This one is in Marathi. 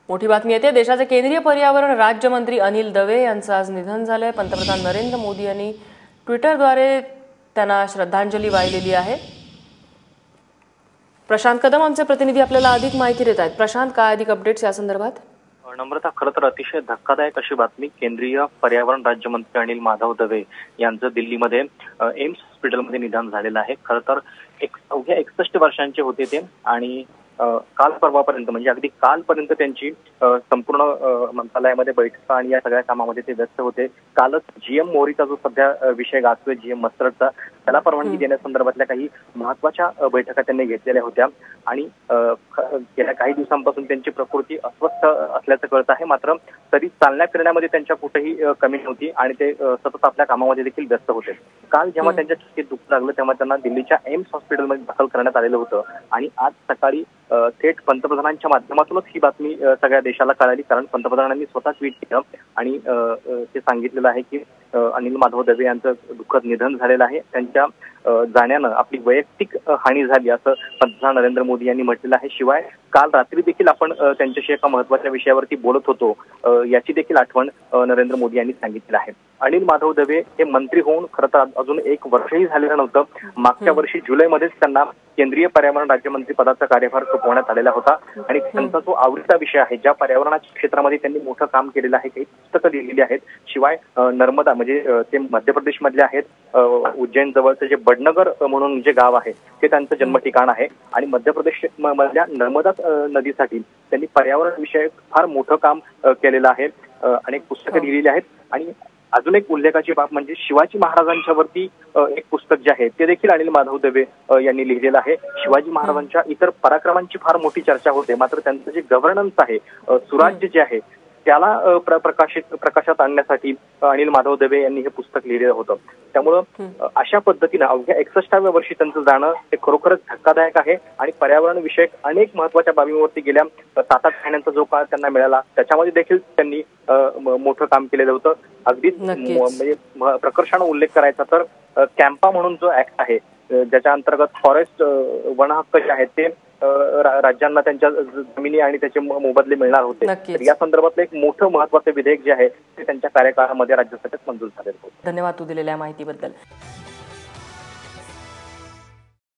मोठी बातमी येते। देशाचे केंद्रीय पर्यावरण राज्यमंत्री अनिल दवे यांचं आज निधन झालंय। पंतप्रधान नरेंद्र मोदी यांनी ट्विटरद्वारे त्यांना श्रद्धांजली वाहिलेली आहे। प्रशांत कदम आमचे प्रतिनिधी आपल्याला अधिक माहिती देत आहेत। प्रशांत, काय अधिक अपडेट्स या संदर्भात? नम्रता, खरं तर अतिशय धक्कादायक अशी बातमी केंद्रीय पर्यावरण राज्यमंत्री अनिल माधव दवे यांचं दिल्लीमध्ये एम्स हॉस्पिटलमध्ये निधन झालेलं आहे। खरं तर अवघ्या 61 वर्षांचे होते ते आणि काल परवापर्यंत म्हणजे अगदी कालपर्यंत त्यांची संपूर्ण मंत्रालयामध्ये बैठक आणि या सगळ्या कामामध्ये ते व्यस्त होते। कालच जीएम मोरीचा जो सध्या विषय गाजतोय जीएम मस्टर्डचा, त्याला परवानगी देण्यासंदर्भातल्या काही महत्वाच्या बैठका त्यांनी घेतलेल्या होत्या आणि गेल्या काही दिवसांपासून त्यांची प्रकृती अस्वस्थ असल्याचं कळत आहे। मात्र तरी चालण्या फिरण्यामध्ये त्यांच्या कुठेही कमी नव्हती आणि ते सतत आपल्या कामामध्ये देखील व्यस्त होते। काल जेव्हा त्यांच्या छातीत दुःख लागलं तेव्हा त्यांना दिल्लीच्या एम्स हॉस्पिटलमध्ये दाखल करण्यात आलेलं होतं आणि आज सकाळी थेट पंतप्रधानांच्या माध्यमातूनच ही बातमी सगळ्या देशाला कळाली। कारण पंतप्रधानांनी स्वतः ट्विट केलं आणि ते सांगितलेलं आहे की अनिल माधव दवे यांचं दुःखद निधन झालेलं आहे। त्यांच्या जाण्यानं आपली वैयक्तिक हानी झाली असं पंतप्रधान नरेंद्र मोदी यांनी म्हटलेलं आहे। शिवाय काल रात्री देखील आपण त्यांच्याशी एका महत्त्वाच्या विषयावरती बोलत होतो, याची देखील आठवण नरेंद्र मोदी यांनी सांगितलेलं आहे। अनिल माधव दवे हे मंत्री होऊन खरं तर अजून 1 वर्षही झालेलं नव्हतं। मागच्या वर्षी जुलैमध्येच त्यांना केंद्रीय पर्यावरण राज्यमंत्री पदाचा कार्यभार सोपवण्यात आलेला होता आणि त्यांचा जो आवडीचा विषय आहे, ज्या पर्यावरणाच्या क्षेत्रामध्ये त्यांनी मोठं काम केलेलं आहे, काही पुस्तकं लिहिलेली आहेत। शिवाय नर्मदा म्हणजे ते मध्य प्रदेशमधले आहेत, उज्जैन जवळचं जे बडनगर म्हणून जे गाव आहे ते त्यांचं जन्म ठिकाण आहे आणि मध्य प्रदेश मधल्या नर्मदा नदीसाठी त्यांनी पर्यावरण विषयक फार मोठं काम केलेलं आहे। अनेक पुस्तकं लिहिलेली आहेत आणि अजून एक उल्लेखाची बाब म्हणजे शिवाजी महाराजांच्या वरती एक पुस्तक जे आहे ते देखील अनिल माधव दवे यांनी लिहिलेलं आहे। शिवाजी महाराजांच्या इतर पराक्रमांची फार मोठी चर्चा होते, मात्र त्यांचं जे गव्हर्नन्स आहे, सुराज्य जे आहे त्याला प्रकाशात आणण्यासाठी अनिल माधव दवे यांनी हे पुस्तक लिहिलेलं होतं। त्यामुळं अशा पद्धतीनं अवघ्या 61व्या वर्षी त्यांचं जाणं हे खरोखरच धक्कादायक आहे आणि पर्यावरण विषयक अनेक महत्वाच्या बाबींवरती गेल्या 7-8 महिन्यांचा जो काळ त्यांना मिळाला त्याच्यामध्ये देखील त्यांनी मोठं काम केलेलं होतं। अगदीच म्हणजे प्रकर्षाने उल्लेख करायचा तर कॅम्पा म्हणून जो ऍक्ट आहे ज्याच्या अंतर्गत फॉरेस्ट वन हक्क जे आहेत ते राज्यांना त्यांच्या जमिनी आणि त्याचे मोबदले मिळणार होते, तर या संदर्भातलं एक मोठं महत्वाचं विधेयक जे आहे ते त्यांच्या कार्यकाळामध्ये राज्यसभेत मंजूर झालेलं होतं। धन्यवाद तू दिलेल्या माहितीबद्दल।